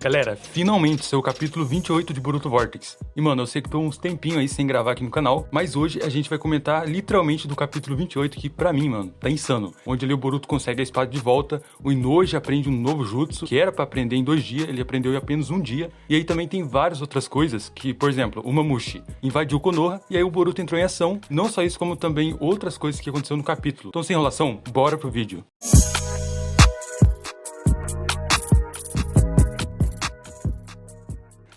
Galera, finalmente saiu o capítulo 28 de Boruto Vortex. E mano, eu sei que tô uns tempinhos aí sem gravar aqui no canal, mas hoje a gente vai comentar literalmente do capítulo 28, que pra mim, mano, tá insano. Onde ali o Boruto consegue a espada de volta, o Inoji aprende um novo jutsu, que era pra aprender em 2 dias, ele aprendeu em apenas 1 dia. E aí também tem várias outras coisas, que, por exemplo, o Mamushi invadiu Konoha, e aí o Boruto entrou em ação. Não só isso, como também outras coisas que aconteceram no capítulo. Então sem enrolação, bora pro vídeo.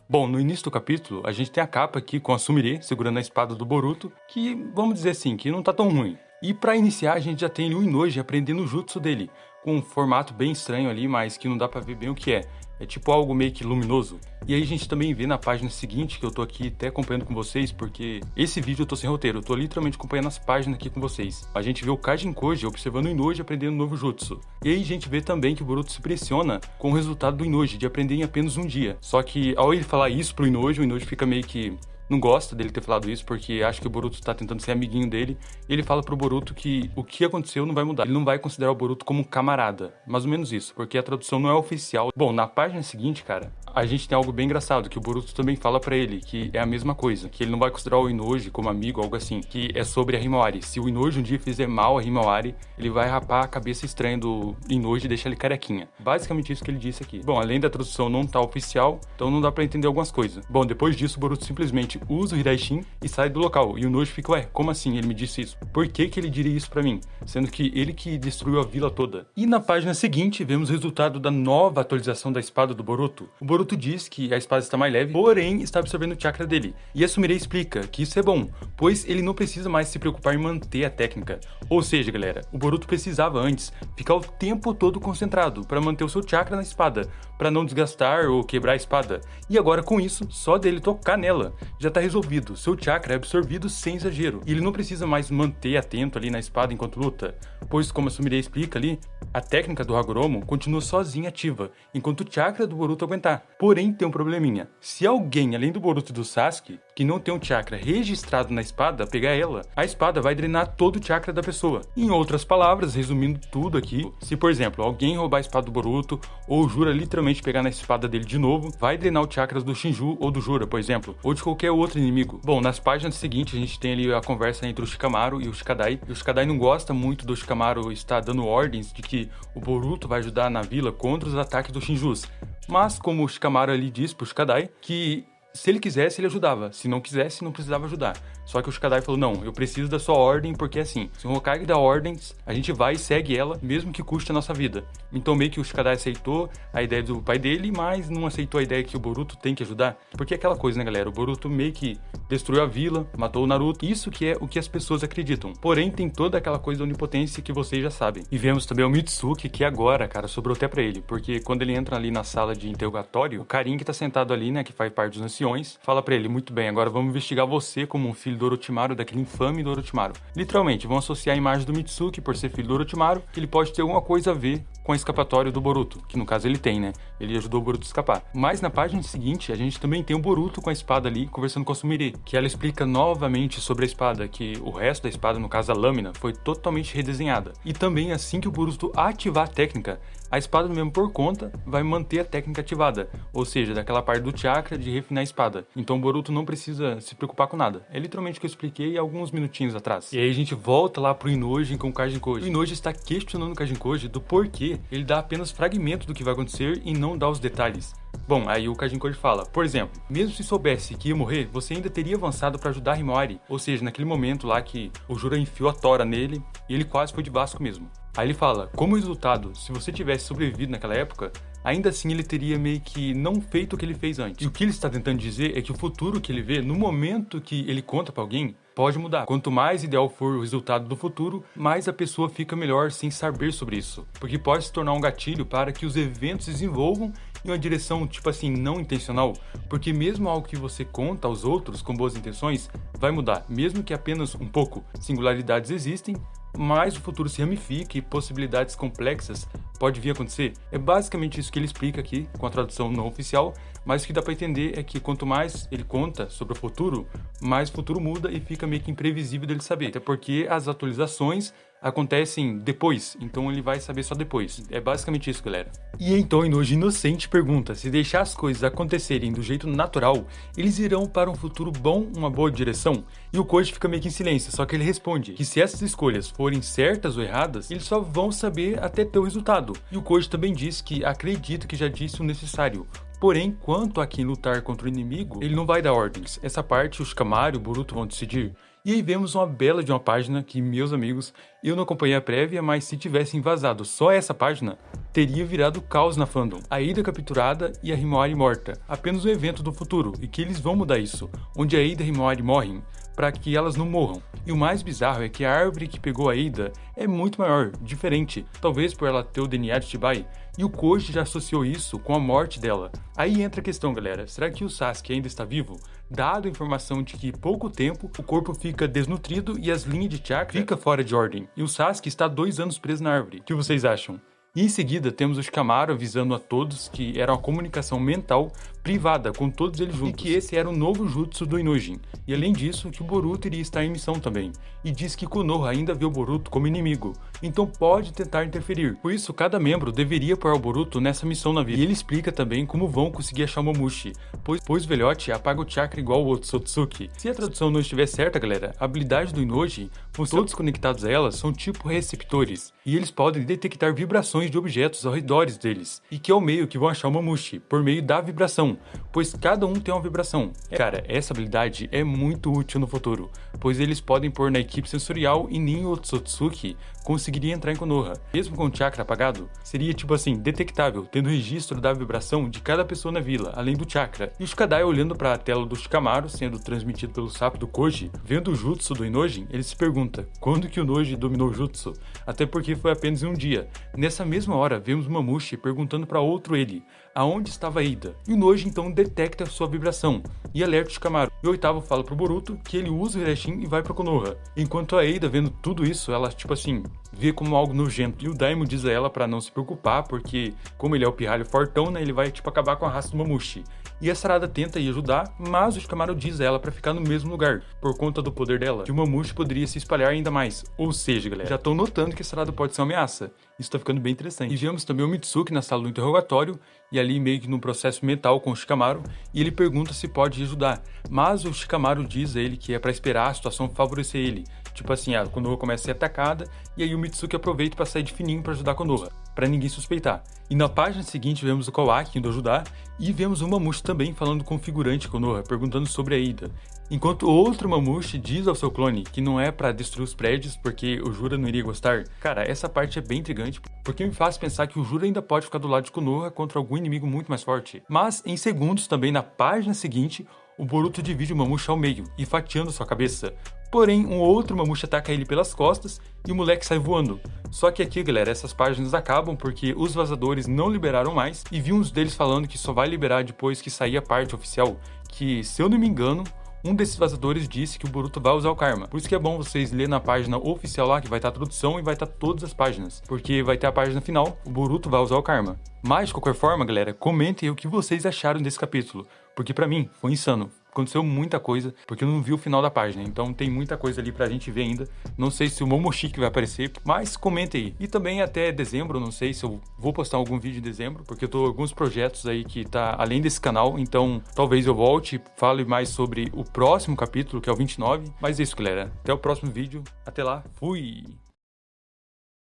Bom, no início do capítulo, a gente tem a capa aqui com a Sumire segurando a espada do Boruto, que, vamos dizer assim, que não tá tão ruim. E pra iniciar, a gente já tem o Inoji aprendendo o jutsu dele, com um formato bem estranho ali, mas que não dá pra ver bem o que é. É tipo algo meio que luminoso. E aí a gente também vê na página seguinte, que eu tô aqui até acompanhando com vocês, porque esse vídeo eu tô sem roteiro, eu tô literalmente acompanhando as páginas aqui com vocês. A gente vê o Kajin Koji observando o Inoji aprendendo um novo jutsu. E aí a gente vê também que o Boruto se impressiona com o resultado do Inoji, de aprender em apenas 1 dia. Só que ao ele falar isso pro Inoji, o Inoji fica meio que... não gosta dele ter falado isso, porque acha que o Boruto tá tentando ser amiguinho dele. E ele fala pro Boruto que o que aconteceu não vai mudar. Ele não vai considerar o Boruto como um camarada. Mais ou menos isso, porque a tradução não é oficial. Bom, na página seguinte, cara, a gente tem algo bem engraçado, que o Boruto também fala pra ele, que é a mesma coisa. Que ele não vai considerar o Inoji como amigo, algo assim. Que é sobre a Himawari. Se o Inoji um dia fizer mal a Himawari, ele vai rapar a cabeça estranha do Inoji e deixar ele carequinha. Basicamente isso que ele disse aqui. Bom, além da tradução não tá oficial, então não dá pra entender algumas coisas. Bom, depois disso, o Boruto simplesmente usa o Hiraishin e sai do local. E o Inoji fica, ué, como assim ele me disse isso? Por que ele diria isso pra mim? Sendo que ele que destruiu a vila toda. E na página seguinte, vemos o resultado da nova atualização da espada do Boruto. O Boruto diz que a espada está mais leve, porém está absorvendo o chakra dele. E a Sumire explica que isso é bom, pois ele não precisa mais se preocupar em manter a técnica. Ou seja, galera, o Boruto precisava antes ficar o tempo todo concentrado para manter o seu chakra na espada, para não desgastar ou quebrar a espada. E agora com isso, só dele tocar nela, já tá resolvido. Seu chakra é absorvido sem exagero. E ele não precisa mais manter atento ali na espada enquanto luta, pois como a Sumire explica ali, a técnica do Hagoromo continua sozinha ativa, enquanto o chakra do Boruto aguentar. Porém tem um probleminha. Se alguém, além do Boruto e do Sasuke, que não tem um chakra registrado na espada, pegar ela, a espada vai drenar todo o chakra da pessoa. Em outras palavras, resumindo tudo aqui, se por exemplo, alguém roubar a espada do Boruto, ou jura literalmente pegar na espada dele de novo, vai drenar o chakras do Shinju ou do Jura, por exemplo, ou de qualquer outro inimigo. Bom, nas páginas seguintes a gente tem ali a conversa entre o Shikamaru e o Shikadai, e o Shikadai não gosta muito do Shikamaru estar dando ordens de que o Boruto vai ajudar na vila contra os ataques dos Shinjus. Mas como o Shikamaru ali diz pro Shikadai que se ele quisesse, ele ajudava. Se não quisesse, não precisava ajudar. Só que o Shikadai falou, não, eu preciso da sua ordem, porque assim, se o Hokage dá ordens, a gente vai e segue ela, mesmo que custe a nossa vida. Então meio que o Shikadai aceitou a ideia do pai dele, mas não aceitou a ideia que o Boruto tem que ajudar. Porque é aquela coisa, né, galera? O Boruto meio que destruiu a vila, matou o Naruto. Isso que é o que as pessoas acreditam. Porém, tem toda aquela coisa da onipotência que vocês já sabem. E vemos também o Mitsuki, que agora, cara, sobrou até pra ele. Porque quando ele entra ali na sala de interrogatório, o carinha que tá sentado ali, né, que faz parte dos anciões, fala pra ele, muito bem, agora vamos investigar você como um filho do Orochimaru, daquele infame do Orochimaru. Literalmente, vão associar a imagem do Mitsuki por ser filho do Orochimaru, que ele pode ter alguma coisa a ver com a escapatória do Boruto, que no caso ele tem, né? Ele ajudou o Boruto a escapar. Mas na página seguinte, a gente também tem o Boruto com a espada ali, conversando com a Sumire, que ela explica novamente sobre a espada, que o resto da espada, no caso a lâmina, foi totalmente redesenhada. E também assim que o Boruto ativar a técnica, a espada mesmo por conta vai manter a técnica ativada, ou seja, daquela parte do chakra de refinar a espada. Então o Boruto não precisa se preocupar com nada. É literalmente o que eu expliquei alguns minutinhos atrás. E aí a gente volta lá pro Inoji com o Kajin Koji. O Inoji está questionando o Kajin Koji do porquê ele dá apenas fragmentos do que vai acontecer e não dá os detalhes. Bom, aí o Kajin Koji fala, por exemplo, mesmo se soubesse que ia morrer, você ainda teria avançado para ajudar a Himawari. Ou seja, naquele momento lá que o Jura enfiou a tora nele e ele quase foi de Vasco mesmo. Aí ele fala, como resultado, se você tivesse sobrevivido naquela época, ainda assim ele teria meio que não feito o que ele fez antes. E o que ele está tentando dizer é que o futuro que ele vê, no momento que ele conta pra alguém, pode mudar. Quanto mais ideal for o resultado do futuro, mais a pessoa fica melhor sem saber sobre isso. Porque pode se tornar um gatilho para que os eventos se desenvolvam em uma direção, tipo assim, não intencional. Porque mesmo algo que você conta aos outros com boas intenções, vai mudar. Mesmo que apenas um pouco. Singularidades existem, mais o futuro se ramifica e possibilidades complexas pode vir a acontecer. É basicamente isso que ele explica aqui, com a tradução não oficial, mas o que dá pra entender é que quanto mais ele conta sobre o futuro, mais o futuro muda e fica meio que imprevisível dele saber. Até porque as atualizações acontecem depois, então ele vai saber só depois. É basicamente isso, galera. E então o Inoji inocente pergunta se deixar as coisas acontecerem do jeito natural, eles irão para um futuro bom, uma boa direção? E o Koji fica meio que em silêncio, só que ele responde que se essas escolhas forem certas ou erradas, eles só vão saber até ter o resultado. E o Koji também diz que acredita que já disse o necessário. Porém, quanto a quem lutar contra o inimigo, ele não vai dar ordens. Essa parte os Shikamaru e o Boruto vão decidir. E aí vemos uma bela de uma página que, meus amigos, eu não acompanhei a prévia, mas se tivessem vazado só essa página, teria virado caos na fandom. A Ida capturada e a Himawari morta. Apenas um evento do futuro, e que eles vão mudar isso, onde a Ida e a Himawari morrem, para que elas não morram. E o mais bizarro é que a árvore que pegou a Ida é muito maior, diferente, talvez por ela ter o DNA de Chibai, e o Koji já associou isso com a morte dela. Aí entra a questão, galera, será que o Sasuke ainda está vivo? Dado a informação de que pouco tempo o corpo fica desnutrido e as linhas de chakra ficam fora de ordem, e o Sasuke está 2 anos preso na árvore. O que vocês acham? E em seguida temos o Shikamaru avisando a todos que era uma comunicação mental privada com todos eles juntos, e que esse era o novo jutsu do Inojin. E além disso, que o Boruto iria estar em missão também. E diz que Konoha ainda vê o Boruto como inimigo, então pode tentar interferir. Por isso, cada membro deveria apoiar o Boruto nessa missão na vida. E ele explica também como vão conseguir achar o Momoshi, pois o velhote apaga o chakra igual o Otsutsuki. Se a tradução não estiver certa, galera, a habilidade do Inoji, todos conectados a ela, são tipo receptores, e eles podem detectar vibrações de objetos ao redor deles, e que é o meio que vão achar o Momoshi, por meio da vibração, pois cada um tem uma vibração. Cara, essa habilidade é muito útil no futuro, pois eles podem pôr na equipe sensorial e nem o Otsutsuki conseguiria entrar em Konoha. Mesmo com o chakra apagado, seria tipo assim, detectável, tendo registro da vibração de cada pessoa na vila, além do chakra. E o Shikadai olhando para a tela do Shikamaru, sendo transmitido pelo sapo do Koji, vendo o jutsu do Inojin, ele se pergunta, quando que o Inoji dominou o jutsu? Até porque foi apenas em um dia. Nessa mesma hora, vemos Mamushi perguntando para outro ele, aonde estava Ida? E o Inoji então detecta sua vibração e alerta o Shikamaru. E o oitavo fala pro Boruto que ele usa o Hireshin e vai pra Konoha. Enquanto a Ida, vendo tudo isso, ela tipo assim, vê como algo nojento. E o Daimon diz a ela pra não se preocupar, porque como ele é o pirralho fortão, né, ele vai tipo acabar com a raça do Mamushi. E a Sarada tenta ir ajudar, mas o Shikamaru diz a ela pra ficar no mesmo lugar, por conta do poder dela, que o Mamushi poderia se espalhar ainda mais. Ou seja, galera, já estão notando que a Sarada pode ser uma ameaça. Isso tá ficando bem interessante. E vemos também o Mitsuki na sala do interrogatório, e ali meio que num processo mental com o Shikamaru, e ele pergunta se pode ajudar. Mas o Shikamaru diz a ele que é pra esperar a situação favorecer ele. Tipo assim, a Konoha começa a ser atacada, e aí o Mitsuki aproveita pra sair de fininho pra ajudar a Konoha, pra ninguém suspeitar. E na página seguinte vemos o Kawaki indo ajudar, e vemos o Mamushi também falando com o figurante Konoha, perguntando sobre a Ida. Enquanto outro Mamushi diz ao seu clone que não é pra destruir os prédios porque o Jura não iria gostar. Cara, essa parte é bem intrigante, porque me faz pensar que o Jura ainda pode ficar do lado de Konoha contra algum inimigo muito mais forte. Mas, em segundos, também na página seguinte, o Boruto divide o Mamushi ao meio, e fatiando sua cabeça. Porém, um outro Mamushi ataca ele pelas costas e o moleque sai voando. Só que aqui, galera, essas páginas acabam porque os vazadores não liberaram mais, e vi uns deles falando que só vai liberar depois que sair a parte oficial, que, se eu não me engano, um desses vazadores disse que o Boruto vai usar o Karma. Por isso que é bom vocês lerem na página oficial lá, que vai estar a tradução e vai estar todas as páginas. Porque vai ter a página final, o Boruto vai usar o Karma. Mas, de qualquer forma, galera, comentem o que vocês acharam desse capítulo. Porque pra mim, foi insano. Aconteceu muita coisa, porque eu não vi o final da página. Então tem muita coisa ali pra gente ver ainda. Não sei se o Momoshiki vai aparecer, mas comentem aí. E também até dezembro, não sei se eu vou postar algum vídeo em dezembro, porque eu tô com alguns projetos aí que tá além desse canal. Então talvez eu volte e fale mais sobre o próximo capítulo, que é o 29. Mas é isso, galera. Até o próximo vídeo. Até lá. Fui!